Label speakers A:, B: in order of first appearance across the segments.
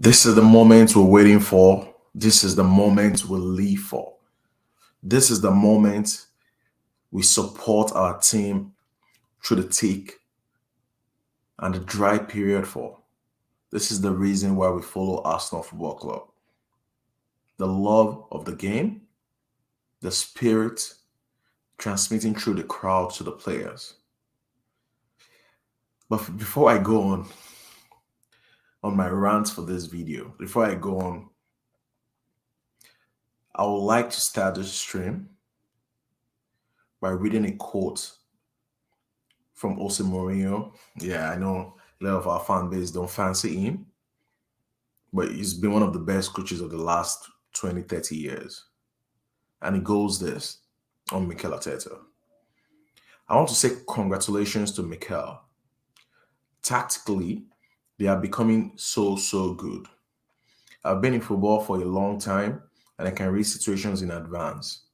A: This is the moment we're waiting for. This is the moment we live for. This is the moment we support our team through the thick and the dry period for. This is the reason why we follow Arsenal Football Club. The love of the game, the spirit transmitting through the crowd to the players. But before I go on my rant for this video, before I go on, I would like to start this stream by reading a quote from Jose Mourinho. Yeah, I know a lot of our fan base don't fancy him, but he's been one of the best coaches of the last 20, 30 years. And it goes this on Mikel Arteta. I want to say congratulations to Mikel. Tactically, they are becoming so good. I've been in football for a long time and I can read situations in advance.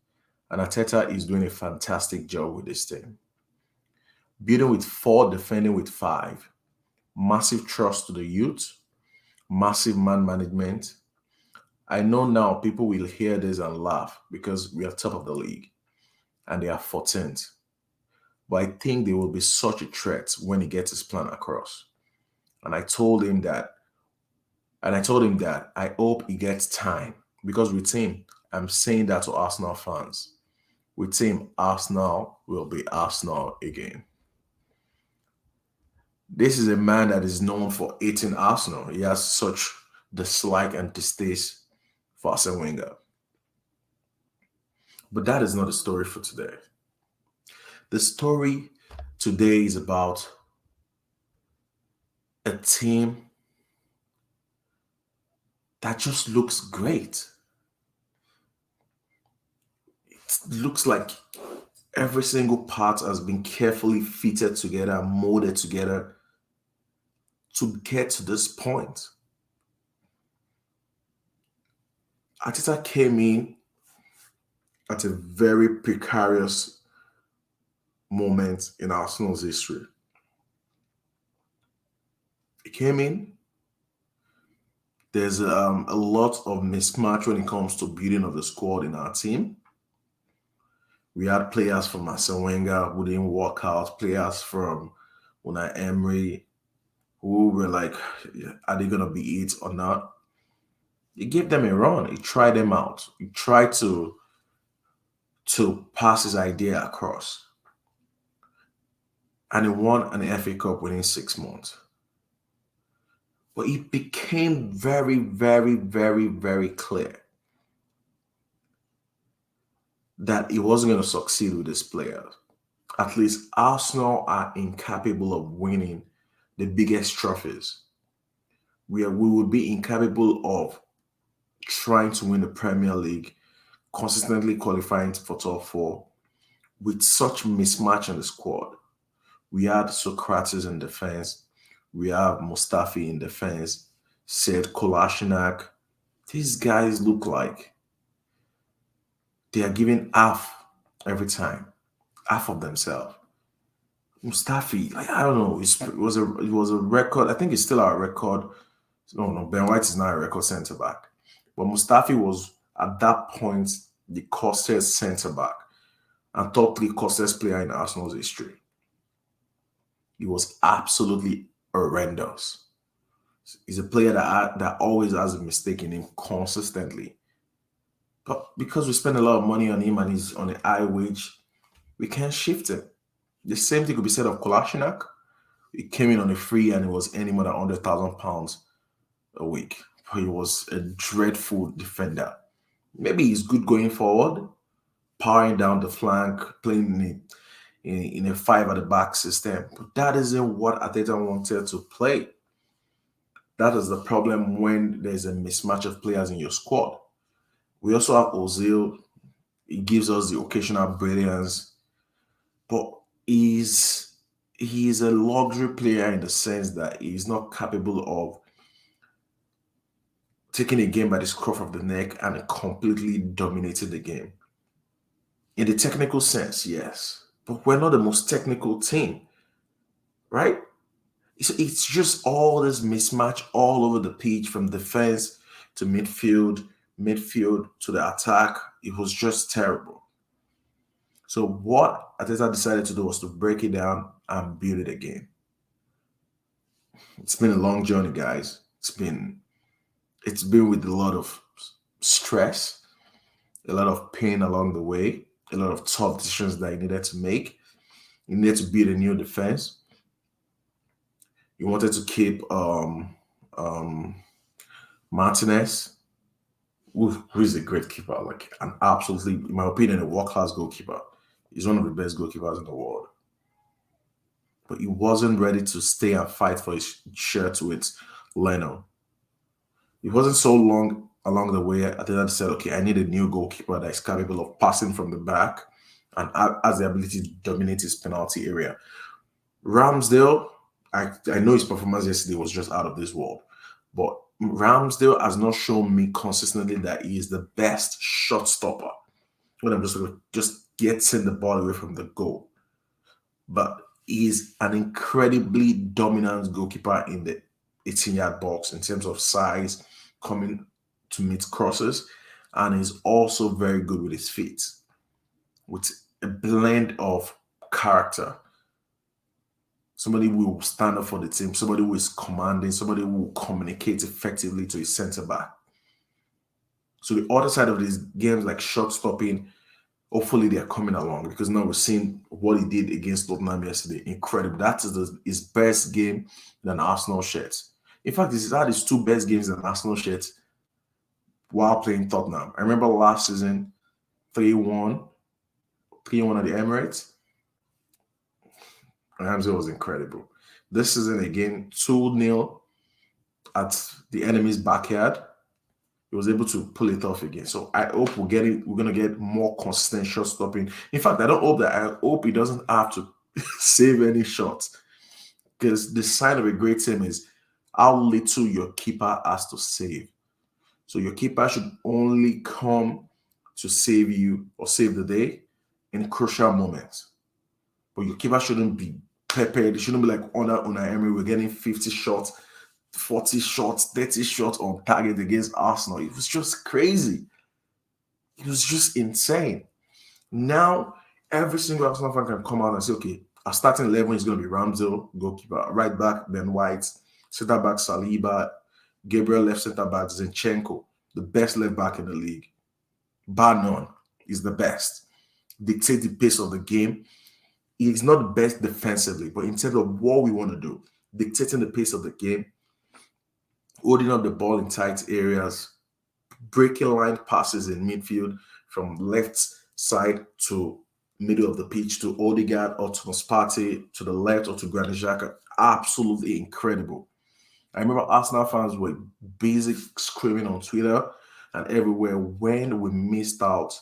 A: And Arteta is doing a fantastic job with this team. Building with 4, defending with 5. Massive trust to the youth. Massive man management. I know now people will hear this and laugh because we are top of the league and they are 14th. But I think they will be such a threat when he gets his plan across. And I told him that I hope he gets time because with him, I'm saying that to Arsenal fans. With him, Arsenal will be Arsenal again. This is a man that is known for hating Arsenal. He has such dislike and distaste for Arsene Wenger. But that is not the story for today. The story today is about a team that just looks great. It looks like every single part has been carefully fitted together, molded together to get to this point. Arteta came in at a very precarious moment in Arsenal's history. He came in. There's a lot of mismatch when it comes to building of the squad in our team. We had players from Arsene Wenger who didn't work out, players from Unai Emery who were like, are they going to be it or not? He gave them a run. He tried them out. He tried to pass his idea across. And he won an FA Cup within 6 months. But it became very, very, very, very clear that he wasn't going to succeed with his players. At least Arsenal are incapable of winning the biggest trophies. We would be incapable of trying to win the Premier League, consistently qualifying for top 4 with such mismatch in the squad. We had Socrates in defense. We have Mustafi in defense. Said Kolasinac. These guys look like they are giving half every time, half of themselves. Mustafi, I don't know. It was a record. I think it's still our record. No, Ben White is not a record centre back, but Mustafi was at that point the costliest centre back and top 3 costliest player in Arsenal's history. He was absolutely horrendous. He's a player that always has a mistake in him consistently. But because we spend a lot of money on him and he's on a high wage, we can't shift him. The same thing could be said of Kolasinac. He came in on a free and he was earning more than £100,000 a week. But he was a dreadful defender. Maybe he's good going forward, powering down the flank, playing in a 5 at the back system. But that isn't what Arteta wanted to play. That is the problem when there's a mismatch of players in your squad. We also have Ozil. He gives us the occasional brilliance. But he's a luxury player in the sense that he's not capable of taking a game by the scruff of the neck and completely dominating the game. In the technical sense, yes. But we're not the most technical team, right? It's just all this mismatch all over the pitch from defense to midfield, midfield to the attack. It was just terrible. So what Ateta decided to do was to break it down and build it again. It's been a long journey, guys. It's been with a lot of stress, a lot of pain along the way, a lot of tough decisions that he needed to make. He needed to build a new defense. He wanted to keep um Martinez, who is a great keeper, like an absolutely, in my opinion, a world-class goalkeeper. He's one of the best goalkeepers in the world. But he wasn't ready to stay and fight for his shirt with Leno. It wasn't so long along the way. I think I said, okay, I need a new goalkeeper that is capable of passing from the back and has the ability to dominate his penalty area. Ramsdale, I know his performance yesterday was just out of this world, but Ramsdale has not shown me consistently that he is the best shot stopper when I'm just getting the ball away from the goal. But he's an incredibly dominant goalkeeper in the 18-yard box in terms of size, coming to meet crosses, and he's also very good with his feet, with a blend of character. Somebody who will stand up for the team, somebody who is commanding, somebody who will communicate effectively to his centre back. So the other side of these games, like shot stopping, hopefully they're coming along, because now we're seeing what he did against Tottenham yesterday. Incredible. That is his best game in an Arsenal shirt. In fact, this is had his two best games in an Arsenal shirt while playing Tottenham. I remember last season, 3-1, 3-1 at the Emirates. Ramsey was incredible. This season again, 2-0 at the enemy's backyard. He was able to pull it off again. So I hope we're gonna get more consistent shot stopping. In fact, I hope he doesn't have to save any shots. Because the sign of a great team is how little your keeper has to save. So your keeper should only come to save you or save the day in crucial moments. But your keeper shouldn't be prepared. It shouldn't be like under Unai Emery. We're getting 50 shots, 40 shots, 30 shots on target against Arsenal. It was just crazy. It was just insane. Now, every single Arsenal fan can come out and say, okay, our starting 11 is going to be Ramsdale, goalkeeper, right back, Ben White, centre back, Saliba, Gabriel left centre back, Zinchenko, the best left back in the league. Bar none. He's the best. Dictate the pace of the game. He's not the best defensively, but in terms of what we want to do, dictating the pace of the game, holding up the ball in tight areas, breaking line passes in midfield from left side to middle of the pitch to Odegaard or to Partey to the left or to Granit Xhaka. Absolutely incredible. I remember Arsenal fans were busy screaming on Twitter and everywhere when we missed out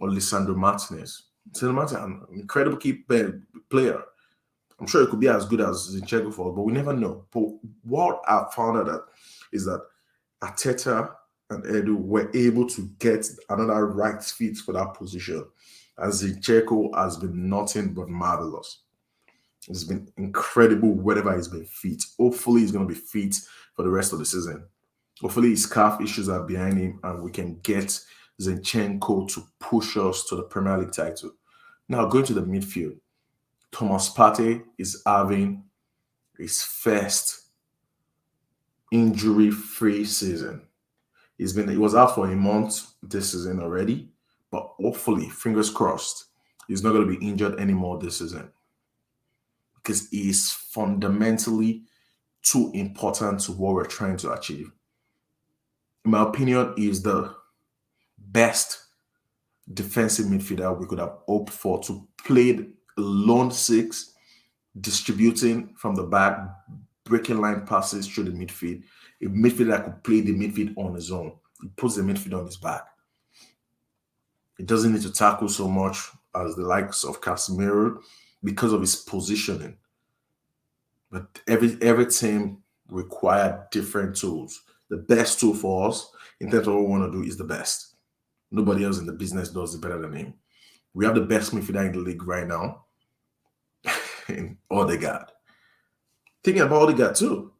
A: on Lisandro Martinez. Lisandro Martinez, an incredible key player. I'm sure it could be as good as Zinchenko for us, but we never know. But what I found out is that Arteta and Edu were able to get another right fit for that position, as Zinchenko has been nothing but marvelous. It's been incredible wherever he's been fit. Hopefully, he's going to be fit for the rest of the season. Hopefully, his calf issues are behind him and we can get Zinchenko to push us to the Premier League title. Now, going to the midfield, Thomas Partey is having his first injury-free season. He was out for a month this season already, but hopefully, fingers crossed, he's not going to be injured anymore this season, because he is fundamentally too important to what we're trying to achieve. In my opinion, he is the best defensive midfielder we could have hoped for to play lone six, distributing from the back, breaking line passes through the midfield. A midfielder that could play the midfield on his own. He puts the midfield on his back. He doesn't need to tackle so much as the likes of Casemiro because of his positioning. But every team required different tools. The best tool for us in terms of what we want to do is the best. Nobody else in the business does it better than him. We have the best midfielder in the league right now in Odegaard. Thinking about Odegaard too.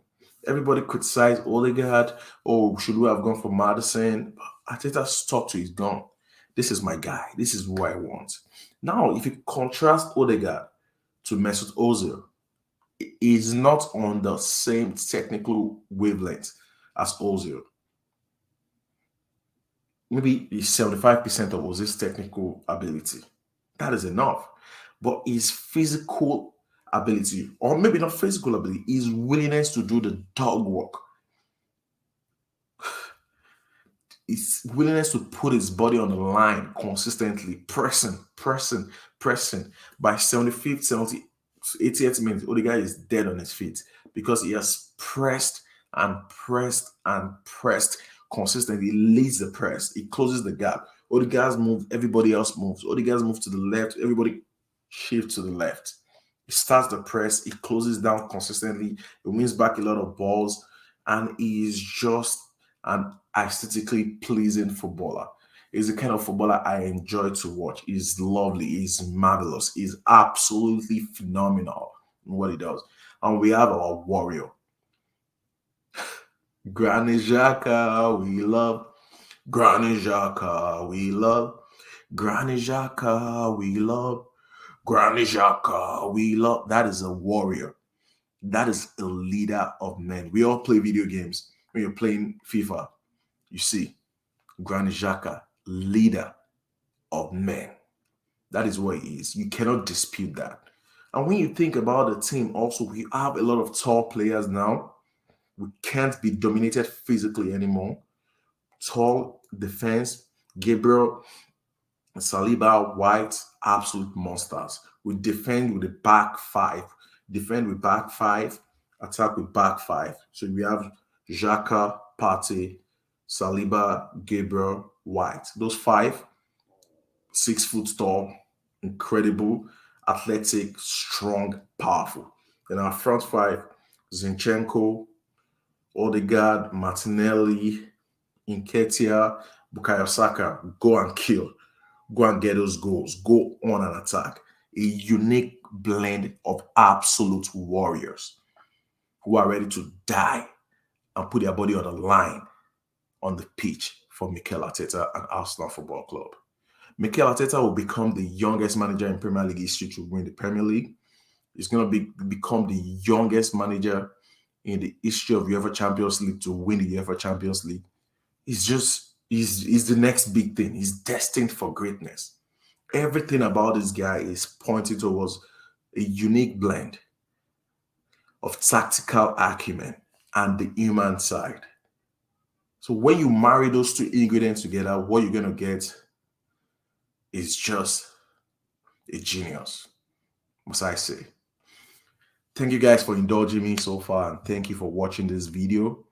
A: Everybody criticized Odegaard. Oh, should we have gone for Madison? Arteta stuck to his gun. This is my guy. This is who I want. Now, if you contrast Odegaard to Mesut Ozil, he is not on the same technical wavelength as Ozil. Maybe he's 75% of Ozil's technical ability. That is enough. But his physical ability, or maybe not physical ability, his willingness to do the dog work, his willingness to put his body on the line consistently, pressing. By 75th, 70th, 80th minute, Odegaard is dead on his feet because he has pressed and pressed consistently. He leads the press, he closes the gap. Odegaard's move, everybody else moves. Odegaard's move to the left, everybody shift to the left. He starts the press, he closes down consistently, he wins back a lot of balls, and he is just an aesthetically pleasing footballer. He's the kind of footballer I enjoy to watch. He's lovely, he's marvelous, he's absolutely phenomenal in what he does. And we have our warrior. Granit Xhaka, we love. Granit Xhaka, we love. Granit Xhaka, we love. Granit Xhaka, we love. That is a warrior. That is a leader of men. We all play video games. When you're playing FIFA, you see Granit Xhaka, leader of men. That is what he is. You cannot dispute that. And when you think about the team, also, we have a lot of tall players now. We can't be dominated physically anymore. Tall defense, Gabriel, Saliba, White, absolute monsters. We defend with the back five, defend with back five, attack with back five. So we have Xhaka, Partey, Saliba, Gabriel, White. Those five, 6 foot tall, incredible, athletic, strong, powerful. Then our front five, Zinchenko, Odegaard, Martinelli, Nketiah, Bukayo Saka, go and kill. Go and get those goals. Go on and attack. A unique blend of absolute warriors who are ready to die and put their body on the line on the pitch for Mikel Arteta and Arsenal Football Club. Mikel Arteta will become the youngest manager in Premier League history to win the Premier League. He's going to become the youngest manager in the history of UEFA Champions League to win the UEFA Champions League. He's the next big thing. He's destined for greatness. Everything about this guy is pointing towards a unique blend of tactical acumen and the human side. So when you marry those two ingredients together, what you're going to get is just a genius, must I say. Thank you guys for indulging me so far, and thank you for watching this video.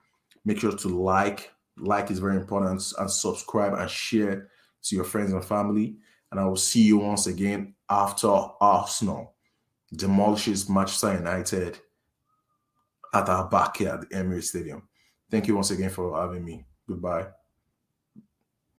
A: Make sure to like is very important, and subscribe and share to your friends and family. And I will see you once again after Arsenal demolishes Manchester United at our backyard, the Emirates Stadium. Thank you once again for having me. Goodbye.